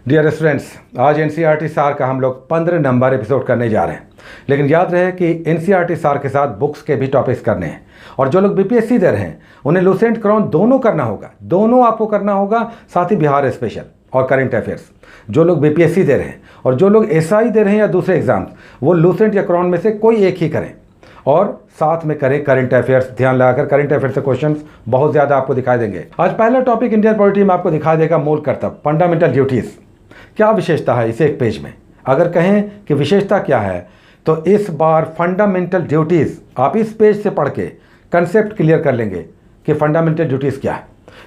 Dear students, आज NCERT सार का हम लोग 15 नंबर एपिसोड करने जा रहे हैं। लेकिन याद रहे कि एनसीईआरटी सार के साथ बुक्स के भी टॉपिक्स करने हैं। और जो लोग बीपीएससी दे रहे हैं उन्हें लूसेंट क्रॉन दोनों करना होगा, दोनों आपको करना होगा, साथ ही बिहार स्पेशल और करंट अफेयर्स। जो लोग बीपीएससी दे रहे हैं और जो लोग एसआई दे रहे हैं या दूसरे एग्जाम्स, वो लूसेंट या क्रॉन में से कोई एक ही करें और साथ में करें करंट अफेयर्स। ध्यान लगाकर करंट अफेयर्स से क्वेश्चंस बहुत ज़्यादा आपको दिखाई देंगे। आज पहला टॉपिक इंडियन पॉलिटी में आपको दिखाई देगा मूल कर्तव्य, फंडामेंटल ड्यूटीज़। क्या विशेषता है इसे एक पेज में? अगर कहें कि विशेषता क्या है तो इस बार फंडामेंटल ड्यूटीज़ आप इस पेज से पढ़ के कंसेप्ट क्लियर कर लेंगे कि फंडामेंटल ड्यूटीज़ क्या है,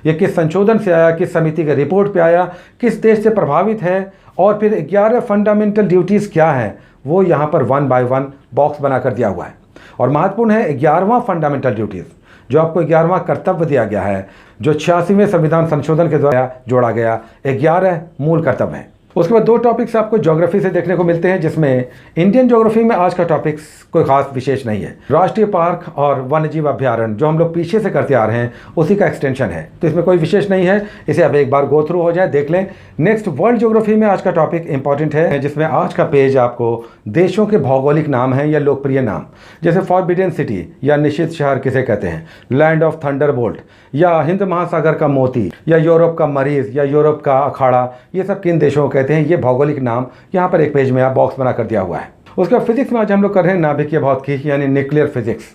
ये किस संशोधन से आया, किस समिति के रिपोर्ट पे आया, किस देश से प्रभावित है, और फिर 11 फंडामेंटल ड्यूटीज़ क्या है वो यहाँ पर 1 बाय 1 बॉक्स बना कर दिया हुआ है। और महत्वपूर्ण है 11वां फंडामेंटल ड्यूटीज़, जो आपको 11वां कर्तव्य दिया गया है, जो 86वें संविधान संशोधन के द्वारा जोड़ा गया 11 मूल कर्तव्य हैं। उसके बाद 2 टॉपिक्स आपको ज्योग्राफी से देखने को मिलते हैं, जिसमें इंडियन ज्योग्राफी में आज का टॉपिक कोई खास विशेष नहीं है। राष्ट्रीय पार्क और वन्यजीव अभ्यारण्य जो हम लोग पीछे से करते आ रहे हैं उसी का एक्सटेंशन है, तो इसमें कोई विशेष नहीं है। इसे अब एक बार गो थ्रू हो जाए, देख लें। नेक्स्ट वर्ल्ड ज्योग्राफी में आज का टॉपिक इंपॉर्टेंट है, जिसमें आज का पेज आपको देशों के भौगोलिक नाम हैं या लोकप्रिय नाम, जैसे फॉरबिडन सिटी या निषिद्ध शहर किसे कहते हैं, लैंड ऑफ थंडरबोल्ट या हिंद महासागर का मोती या यूरोप का मरीज या यूरोप का अखाड़ा, ये सब किन देशों को कहते हैं, ये भौगोलिक नाम यहाँ पर एक पेज में आप बॉक्स बना कर दिया हुआ है। उसके बाद फिजिक्स में आज हम लोग कर रहे हैं नाभिकीय भौतिकी यानी न्यूक्लियर फिजिक्स।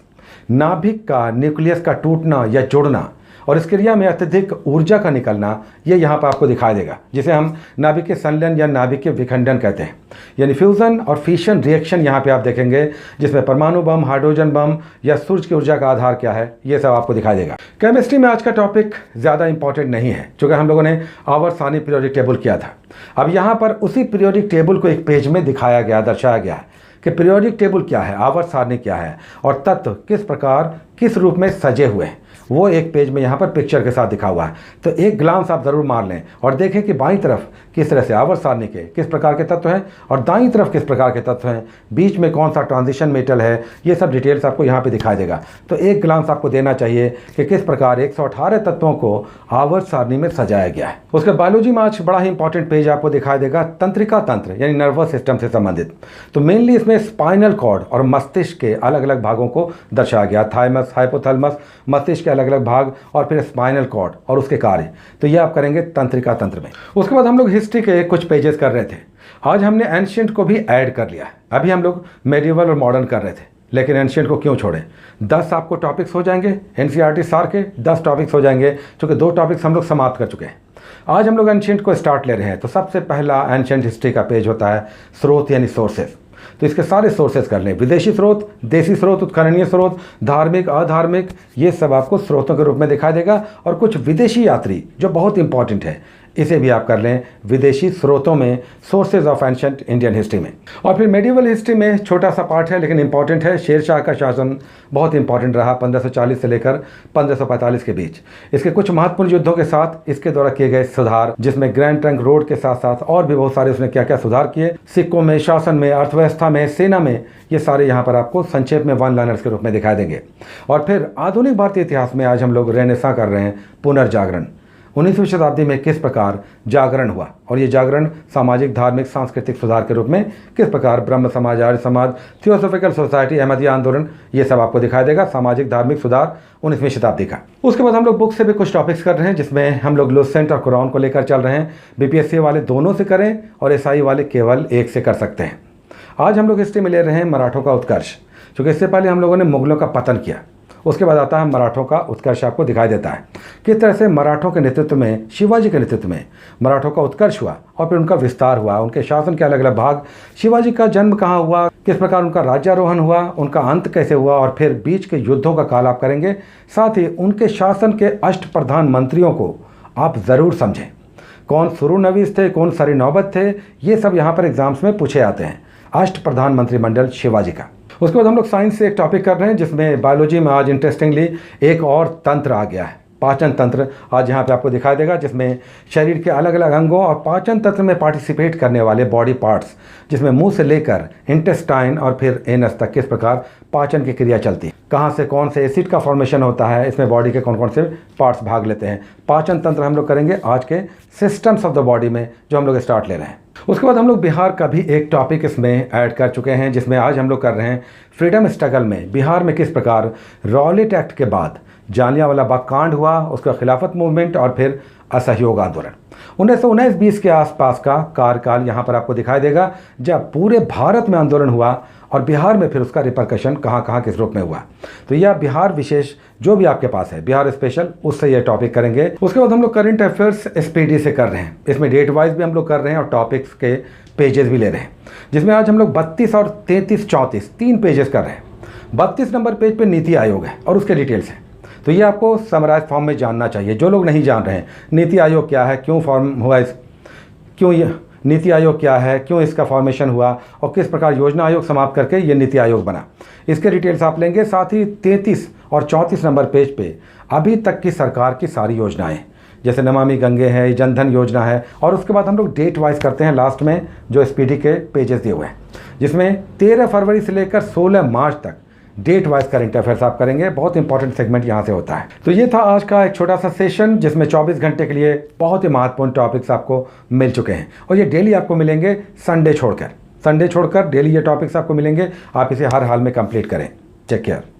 नाभिक का, न्यूक्लियस का टूटना या जुड़ना और इस क्रिया में अत्यधिक ऊर्जा का निकलना, ये यहाँ पर आपको दिखाई देगा, जिसे हम नाभिकीय संलयन या नाभिकीय विखंडन कहते हैं, यानी फ्यूज़न और फिशन रिएक्शन यहाँ पे आप देखेंगे, जिसमें परमाणु बम, हाइड्रोजन बम या सूर्य की ऊर्जा का आधार क्या है, ये सब आपको दिखाई देगा। केमिस्ट्री में आज का टॉपिक ज़्यादा इंपॉर्टेंट नहीं है, चूँकि हम लोगों ने आवर्त सारणी पीरियोडिक टेबल किया था। अब यहाँ पर उसी पीरियोडिक टेबल को एक पेज में दिखाया गया, दर्शाया गया है कि पीरियोडिक टेबल क्या है, आवर्त सारणी क्या है और तत्व किस प्रकार किस रूप में सजे हुए हैं, वो एक पेज में यहाँ पर पिक्चर के साथ दिखा हुआ है। तो एक ग्लांस आप ज़रूर मार लें और देखें कि बाईं तरफ किस तरह से आवर्त सारणी के किस प्रकार के तत्व हैं और दाईं तरफ किस प्रकार के तत्व हैं, बीच में कौन सा ट्रांजिशन मेटल है, ये सब डिटेल्स आपको यहाँ पे दिखाई देगा। तो एक ग्लांस आपको देना चाहिए कि किस प्रकार 118 तत्वों को आवर्त सारणी में सजाया गया है। उसके बायोलॉजी में आज बड़ा ही इंपॉर्टेंट पेज आपको दिखाई देगा, तंत्रिका तंत्र यानी नर्वस सिस्टम से संबंधित। तो मेनली इसमें स्पाइनल कॉर्ड और मस्तिष्क के अलग अलग भागों को दर्शाया गया, थाइमस, हाइपोथैलेमस, मस्तिष्क के अलग अलग भाग और फिर स्पाइनल कॉर्ड और उसके कार्य। तो ये आप करेंगे तंत्रिका तंत्र में। उसके बाद हम लोग हिस्ट्री के कुछ पेजेस कर रहे थे। आज हमने एंशिएंट को भी ऐड कर लिया है। अभी हम लोग मेडिवल और मॉडर्न कर रहे थे, लेकिन एंशिएंट को क्यों छोड़ें। 10 आपको टॉपिक्स हो जाएंगे एनसीईआरटी सार के, 10 टॉपिक्स हो जाएंगे, क्योंकि 2 टॉपिक्स हम लोग समाप्त कर चुके हैं। आज हम लोग एंशिएंट को स्टार्ट ले रहे हैं। तो सबसे पहला एंशिएंट हिस्ट्री का पेज होता है स्रोत यानी सोर्सेस। तो इसके सारे सोर्सेस कर लें, विदेशी स्रोत, देसी स्रोत, उत्खननीय स्रोत, धार्मिक, अधार्मिक, ये सब आपको स्रोतों के रूप में दिखाई देगा। और कुछ विदेशी यात्री जो बहुत इंपॉर्टेंट है, इसे भी आप कर लें विदेशी स्रोतों में, sources of ancient Indian history में। और फिर मेडिवल हिस्ट्री में छोटा सा पार्ट है लेकिन इंपॉर्टेंट है, शेरशाह का शासन बहुत इंपॉर्टेंट रहा 1540 से लेकर 1545 के बीच। इसके कुछ महत्वपूर्ण युद्धों के साथ इसके द्वारा किए गए सुधार, जिसमें ग्रैंड ट्रंक रोड के साथ साथ और भी बहुत सारे उसने क्या क्या सुधार किए, सिक्कों में, शासन में, अर्थव्यवस्था में, सेना में, ये सारे यहाँ पर आपको संक्षेप में 1 लाइनर्स के रूप में दिखाई देंगे। और फिर आधुनिक भारतीय इतिहास में आज हम लोग रेनेसां कर रहे हैं, पुनर्जागरण। 19वीं शताब्दी में किस प्रकार जागरण हुआ और ये जागरण सामाजिक, धार्मिक, सांस्कृतिक सुधार के रूप में किस प्रकार ब्रह्म समाज, आर्य समाज, थियोसॉफिकल सोसाइटी, अहमदिया आंदोलन, ये सब आपको दिखाई देगा, सामाजिक धार्मिक सुधार 19वीं शताब्दी का। उसके बाद हम लोग बुक से भी कुछ टॉपिक्स कर रहे हैं, जिसमें हम लोग लूसेंट और क्रॉन को लेकर चल रहे हैं। बीपीएससी वाले दोनों से करें और एसआई वाले केवल एक से कर सकते हैं। आज हम लोग हिस्ट्री में ले रहे हैं मराठों का उत्कर्ष, क्योंकि इससे पहले हम लोगों ने मुगलों का पतन किया। उसके बाद आता है मराठों का उत्कर्ष, आपको दिखाई देता है किस तरह से मराठों के नेतृत्व में, शिवाजी के नेतृत्व में मराठों का उत्कर्ष हुआ और फिर उनका विस्तार हुआ, उनके शासन के अलग अलग भाग, शिवाजी का जन्म कहाँ हुआ, किस प्रकार उनका राज्यारोहण हुआ, उनका अंत कैसे हुआ और फिर बीच के युद्धों का काल आप करेंगे। साथ ही उनके शासन के 8 प्रधानमंत्रियों को आप ज़रूर समझें, कौन सुरुनवीस थे, कौन सरी नौबत थे, ये सब यहाँ पर एग्जाम्स में पूछे आते हैं, 8 प्रधानमंत्रिमंडल शिवाजी का। उसके बाद हम लोग साइंस से एक टॉपिक कर रहे हैं, जिसमें बायोलॉजी में आज इंटरेस्टिंगली एक और तंत्र आ गया है, पाचन तंत्र आज यहाँ पे आपको दिखाई देगा, जिसमें शरीर के अलग अलग अंगों और पाचन तंत्र में पार्टिसिपेट करने वाले बॉडी पार्ट्स, जिसमें मुंह से लेकर इंटेस्टाइन और फिर एनस तक किस प्रकार पाचन की क्रिया चलती है, कहाँ से कौन से एसिड का फॉर्मेशन होता है, इसमें बॉडी के कौन कौन से पार्ट्स भाग लेते हैं। पाचन तंत्र हम लोग करेंगे आज के सिस्टम्स ऑफ द बॉडी में, जो हम लोग स्टार्ट ले रहे हैं। उसके बाद हम लोग बिहार का भी एक टॉपिक इसमें ऐड कर चुके हैं, जिसमें आज हम लोग कर रहे हैं फ्रीडम स्ट्रगल में बिहार में किस प्रकार रॉलेट एक्ट के बाद जालियांवाला बाग कांड हुआ, उसका खिलाफत मूवमेंट और फिर असहयोग आंदोलन 1919-20 के आसपास का कार्यकाल यहाँ पर आपको दिखाई देगा, जब पूरे भारत में आंदोलन हुआ और बिहार में फिर उसका रिपरकशन कहाँ कहाँ किस रूप में हुआ। तो यह बिहार विशेष जो भी आपके पास है, बिहार स्पेशल, उससे यह टॉपिक करेंगे। उसके बाद हम लोग करंट अफेयर्स स्पीडी से कर रहे हैं, इसमें डेट वाइज भी हम लोग कर रहे हैं और टॉपिक्स के पेजेस भी ले रहे हैं, जिसमें आज हम लोग 32 और 33 34 3 पेजेस कर रहे हैं। 32 नंबर पेज पे नीति आयोग है और उसके डिटेल्स हैं, तो ये आपको समराइज फॉर्म में जानना चाहिए। जो लोग नहीं जान रहे हैं नीति आयोग क्या है, क्यों फॉर्म हुआ, क्यों ये नीति आयोग क्या है, क्यों इसका फॉर्मेशन हुआ और किस प्रकार योजना आयोग समाप्त करके ये नीति आयोग बना, इसके डिटेल्स आप लेंगे। साथ ही 33 और 34 नंबर पेज पे अभी तक की सरकार की सारी योजनाएं, जैसे नमामि गंगे है, जनधन योजना है, और उसके बाद हम लोग डेट वाइज करते हैं लास्ट में जो स्पीडी के पेजेस दिए हुए हैं, जिसमें 13 फरवरी से लेकर 16 मार्च तक डेट वाइज करंट अफेयर्स आप करेंगे। बहुत इंपॉर्टेंट सेगमेंट यहाँ से होता है। तो ये था आज का एक छोटा सा सेशन, जिसमें 24 घंटे के लिए बहुत ही महत्वपूर्ण टॉपिक्स आपको मिल चुके हैं, और ये डेली आपको मिलेंगे संडे छोड़कर डेली ये टॉपिक्स आपको मिलेंगे। आप इसे हर हाल में कंप्लीट करें। Take care.